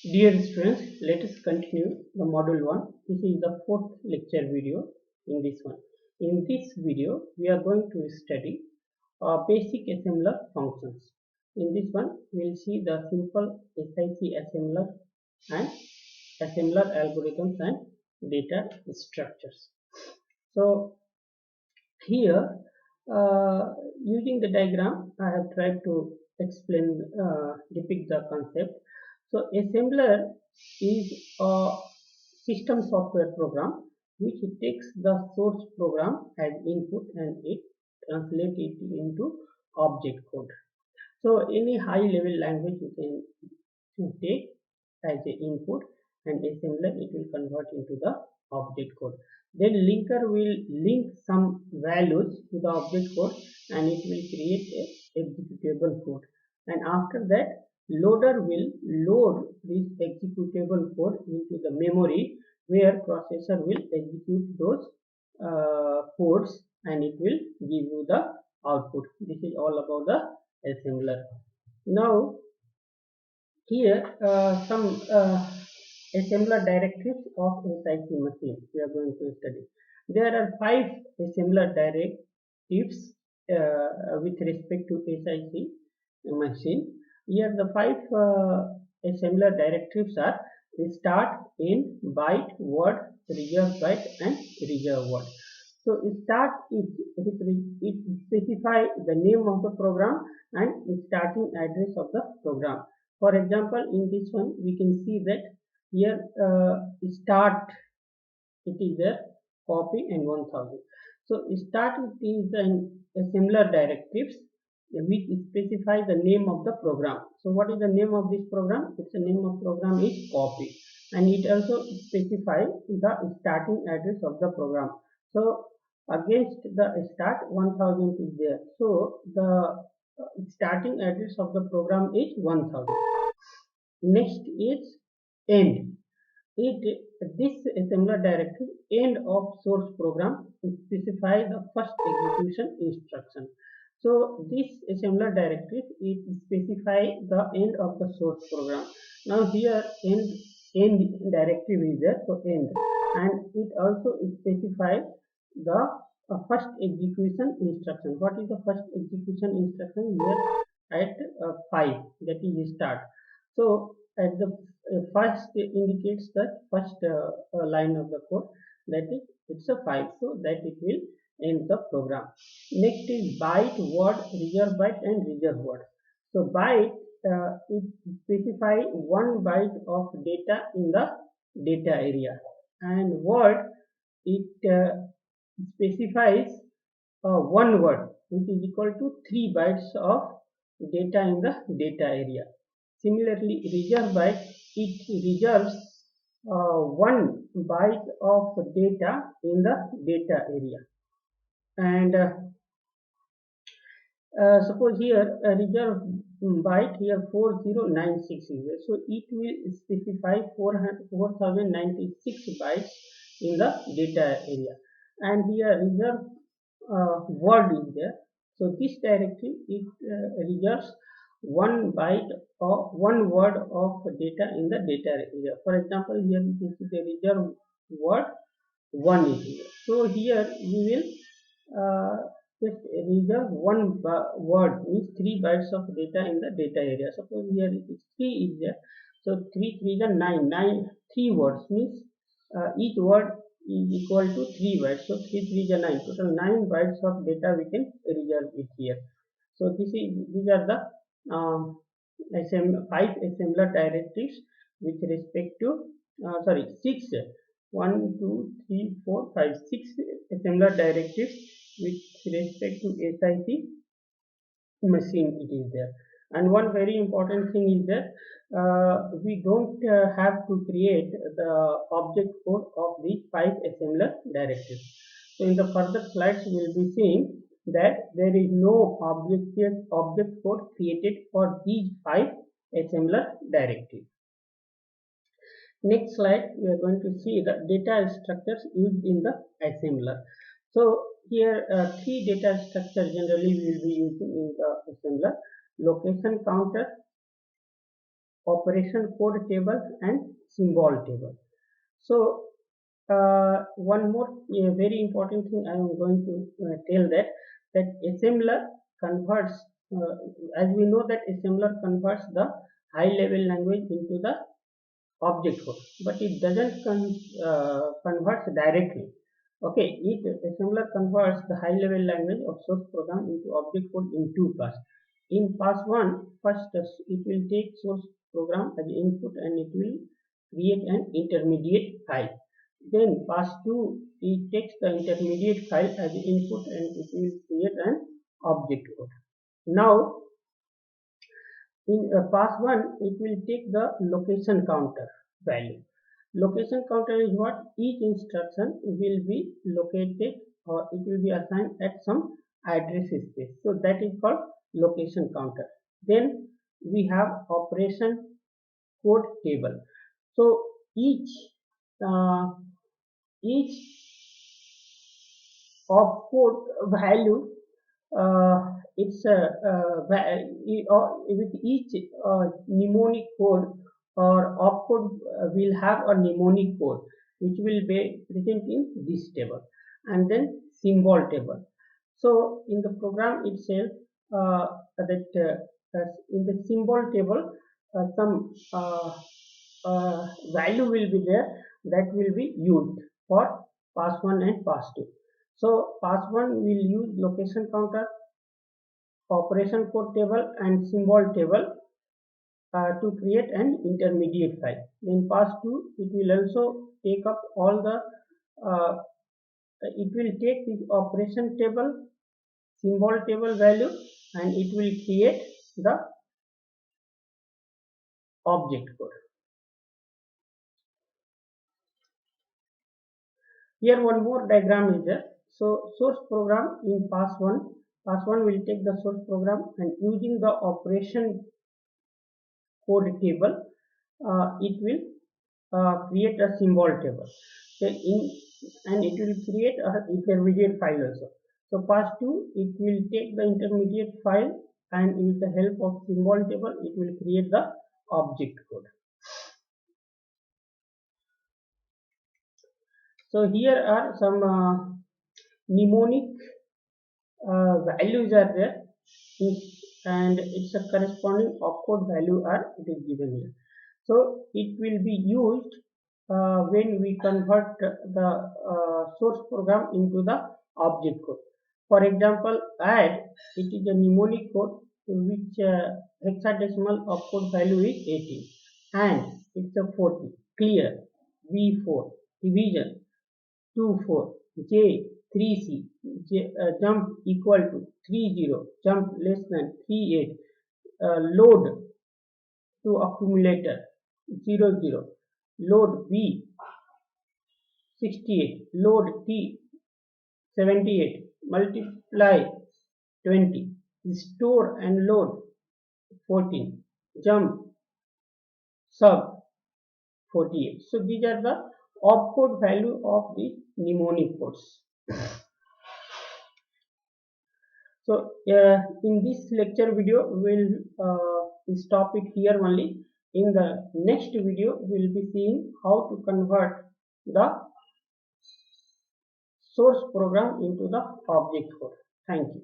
Dear students, let us continue the module 1. This is the fourth lecture video in this one. In this video, we are going to study basic assembler functions. In this one, we will see the simple SIC assembler and assembler algorithms and data structures. So here, using the diagram, I have tried to explain, depict the concept. So assembler is a system software program which takes the source program as input and it translates it into object code. So any high level language you can take as a input, and assembler it will convert into the object code. Then linker will link some values to the object code and it will create a executable code. And after that, loader will load this executable code into the memory where processor will execute those codes and it will give you the output. This is all about the assembler. Now here some assembler directives of SIC machine we are going to study. There are 5 assembler directives with respect to SIC machine. Here the 5 assembler directives are start, end, byte, word, reserve byte and reserve word. So start it specify the name of the program and starting address of the program. For example, in this one we can see that here start it is a copy and 1000. So start it is an assembler directives which specify the name of the program. So what is the name of this program? It's the name of program is copy, and it also specifies the starting address of the program. So against the start 1000 is there. So the starting address of the program is 1000. Next is end. This assembler directive end of source program specify the first execution instruction. So this assembler directive it specify the end of the source program. Now here end directive is there, so end, and it also specifies the first execution instruction. What is the first execution instruction? Here at 5, that is start. So at the first indicates the first line of the code, that is it's a 5, so that it will end the program. Next is byte, word, reserve byte and reserve word. So byte it specify 1 byte of data in the data area, and word it specifies 1 word which is equal to 3 bytes of data in the data area. Similarly, reserve byte it reserves 1 byte of data in the data area. And suppose here reserve byte here 4096 is there, so it will specify 4096 bytes in the data area. And here reserve word is there, so this directive it reserves 1 byte or 1 word of data in the data area. For example, here we can see the reserve word 1 is here, so here we will just reserve 1 word means 3 bytes of data in the data area. Suppose here it is 3 is there, so 3 3 is 9, 3 words means each word is equal to 3 bytes, so 3 3 is 9, total 9 bytes of data we can reserve it here. So these are the 5 assembler directives with respect to 6 1 2 3 4 5 6 assembler directives with respect to SIC machine it is there. And one very important thing is that we don't have to create the object code of these 5 assembler directives. So in the further slides we will be seeing that there is no object code created for these 5 assembler directives. Next slide we are going to see the data structures used in the assembler. So here 3 data structures generally we will be using in the assembler: location counter, operation code table and symbol table. So one more very important thing I am going to tell that assembler converts, as we know that assembler converts the high level language into the object code, but it doesn't converts directly. Okay, it assembler converts the high level language of source program into object code in two parts. In pass 1, first it will take source program as input and it will create an intermediate file. Then pass 2, it takes the intermediate file as input and it will create an object code. Now in pass 1, it will take the location counter value. Location counter is what? Each instruction will be located or it will be assigned at some address space. So that is called location counter. Then we have operation code table. So each opcode value, it's with each mnemonic code or opcode will have a mnemonic code which will be present in this table, and then symbol table. So in the program itself, in the symbol table, some value will be there that will be used for pass 1 and pass 2. So pass 1 will use location counter, operation code table and symbol table to create an intermediate file. Then pass 2, it will also take up all the it will take the operation table, symbol table value, and it will create the object code. Here one more diagram is there. So source program in pass 1 will take the source program and using the operation code table, it will create a symbol table. So and it will create an intermediate file also. So pass 2, it will take the intermediate file and with the help of symbol table, it will create the object code. So here are some mnemonic values are there, and it's a corresponding opcode value are it is given here. So it will be used when we convert the source program into the object code. For example, add, it is a mnemonic code which hexadecimal opcode value is 18, and it's a 40. Clear, V4, division 24, J 3C, jump equal to 30, jump less than 38, load to accumulator 00, load B 68, load T 78, multiply 20, store and load 14, jump sub 48. So these are the opcode value of the mnemonic codes. So in this lecture video we will stop it here only. In the next video we will be seeing how to convert the source program into the object code. Thank you.